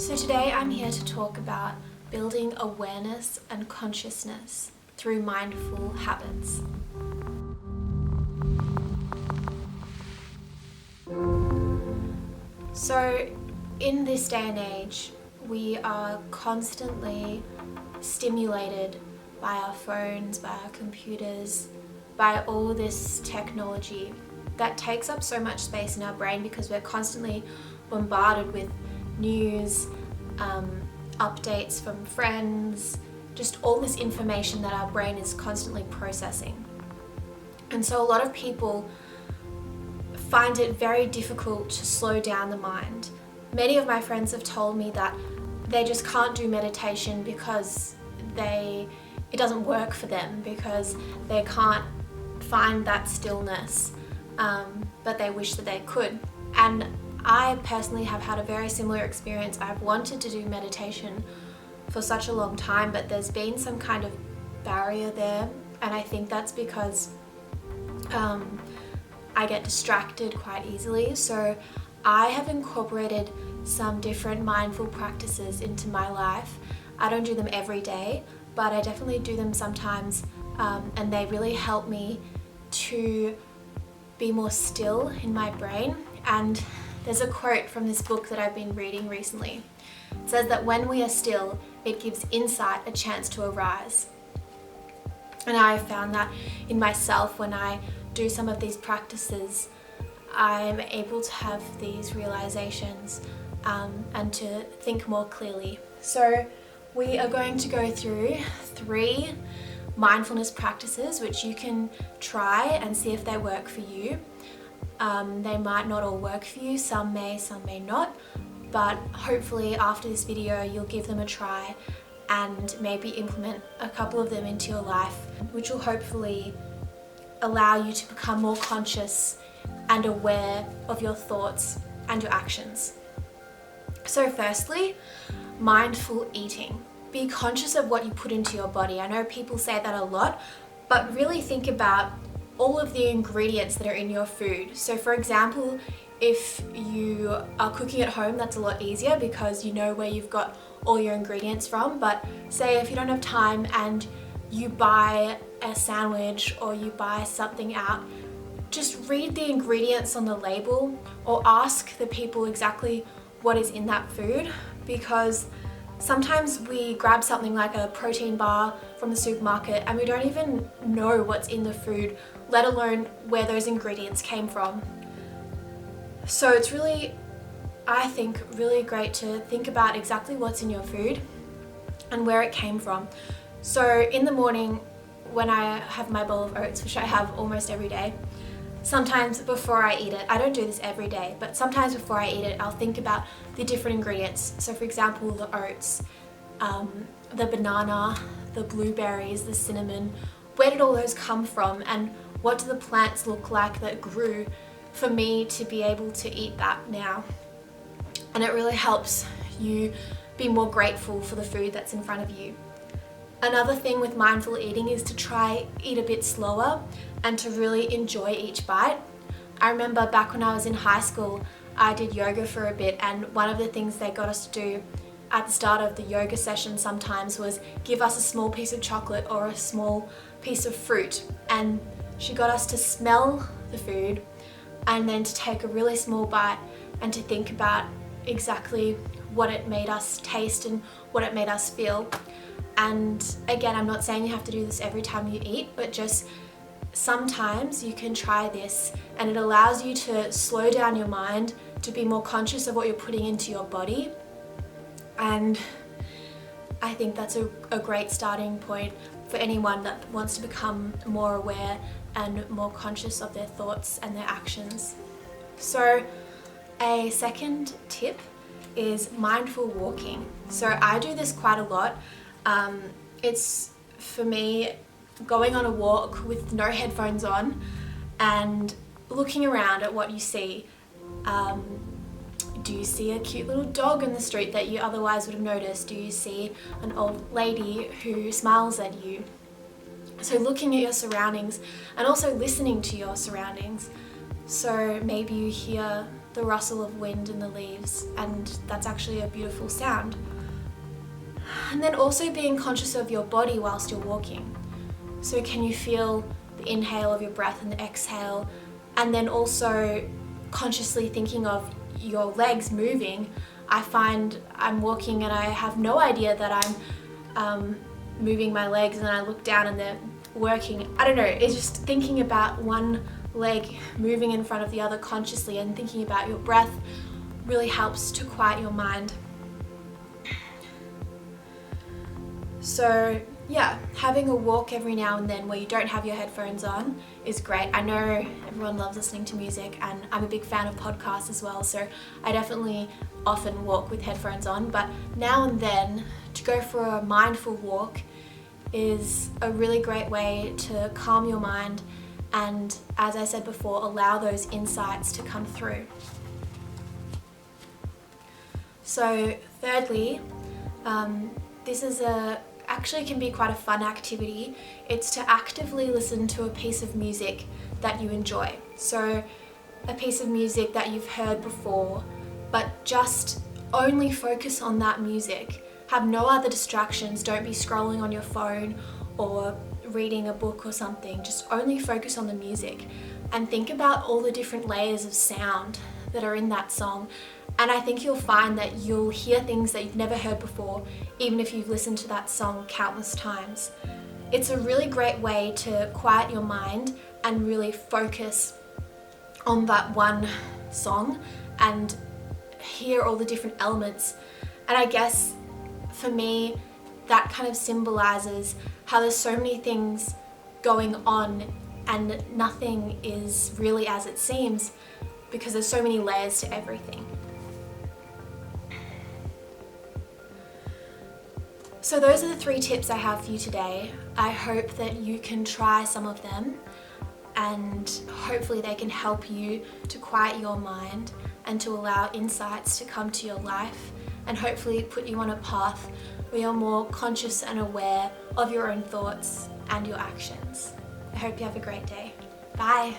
So today I'm here to talk about building awareness and consciousness through mindful habits. So in this day and age, we are constantly stimulated by our phones, by our computers, by all this technology that takes up so much space in our brain because we're constantly bombarded with news, updates from friends, just all this information that our brain is constantly processing. And so a lot of people find it very difficult to slow down the mind. Many of my friends have told me that they just can't do meditation because it doesn't work for them, because they can't find that stillness, but they wish that they could. And I personally have had a very similar experience. I've wanted to do meditation for such a long time, but there's been some kind of barrier there, and I think that's because I get distracted quite easily. So I have incorporated some different mindful practices into my life. I don't do them every day, but I definitely do them sometimes, and they really help me to be more still in my brain. And there's a quote from this book that I've been reading recently. It says that when we are still, it gives insight a chance to arise. And I have found that in myself when I do some of these practices, I'm able to have these realizations and to think more clearly. So we are going to go through 3 mindfulness practices which you can try and see if they work for you. They might not all work for you, some may not, but hopefully after this video you'll give them a try and maybe implement a couple of them into your life, which will hopefully allow you to become more conscious and aware of your thoughts and your actions. So firstly, mindful eating. Be conscious of what you put into your body. I know people say that a lot, but really think about all of the ingredients that are in your food. So for example, if you are cooking at home, that's a lot easier because you know where you've got all your ingredients from. But say if you don't have time and you buy a sandwich or you buy something out, just read the ingredients on the label or ask the people exactly what is in that food, because sometimes we grab something like a protein bar from the supermarket and we don't even know what's in the food, let alone where those ingredients came from. So it's really, I think, really great to think about exactly what's in your food and where it came from. So in the morning when I have my bowl of oats, which I have almost every day, sometimes before I eat it, I don't do this every day, but sometimes before I eat it, I'll think about the different ingredients. So for example, the oats, the banana, the blueberries, the cinnamon, where did all those come from and what do the plants look like that grew for me to be able to eat that now? And it really helps you be more grateful for the food that's in front of you. Another thing with mindful eating is to try eat a bit slower and to really enjoy each bite. I remember back when I was in high school, I did yoga for a bit, and one of the things they got us to do at the start of the yoga session sometimes was give us a small piece of chocolate or a small piece of fruit, and she got us to smell the food and then to take a really small bite and to think about exactly what it made us taste and what it made us feel. And again, I'm not saying you have to do this every time you eat, but just sometimes you can try this, and it allows you to slow down your mind, to be more conscious of what you're putting into your body. And I think that's a great starting point for anyone that wants to become more aware and more conscious of their thoughts and their actions. So a second tip is mindful walking. So I do this quite a lot. It's, for me, going on a walk with no headphones on and looking around at what you see. Do you see a cute little dog in the street that you otherwise would have noticed? Do you see an old lady who smiles at you? So looking at your surroundings and also listening to your surroundings. So maybe you hear the rustle of wind in the leaves, and that's actually a beautiful sound. And then also being conscious of your body whilst you're walking. So can you feel the inhale of your breath and the exhale, and then also consciously thinking of your legs moving. I find I'm walking and I have no idea that I'm moving my legs, and I look down and they're working. I don't know, it's just thinking about one leg moving in front of the other consciously and thinking about your breath really helps to quiet your mind. So yeah, having a walk every now and then where you don't have your headphones on is great. I know everyone loves listening to music, and I'm a big fan of podcasts as well, so I definitely often walk with headphones on, but now and then to go for a mindful walk is a really great way to calm your mind and, as I said before, allow those insights to come through. So thirdly, this is actually can be quite a fun activity. It's to actively listen to a piece of music that you enjoy. So a piece of music that you've heard before, but just only focus on that music. Have no other distractions. Don't be scrolling on your phone or reading a book or something. Just only focus on the music and think about all the different layers of sound that are in that song. And I think you'll find that you'll hear things that you've never heard before, even if you've listened to that song countless times. It's a really great way to quiet your mind and really focus on that one song and hear all the different elements. And I guess for me, that kind of symbolizes how there's so many things going on and nothing is really as it seems, because there's so many layers to everything. So those are the 3 tips I have for you today. I hope that you can try some of them, and hopefully they can help you to quiet your mind and to allow insights to come to your life, and hopefully put you on a path where you're more conscious and aware of your own thoughts and your actions. I hope you have a great day. Bye.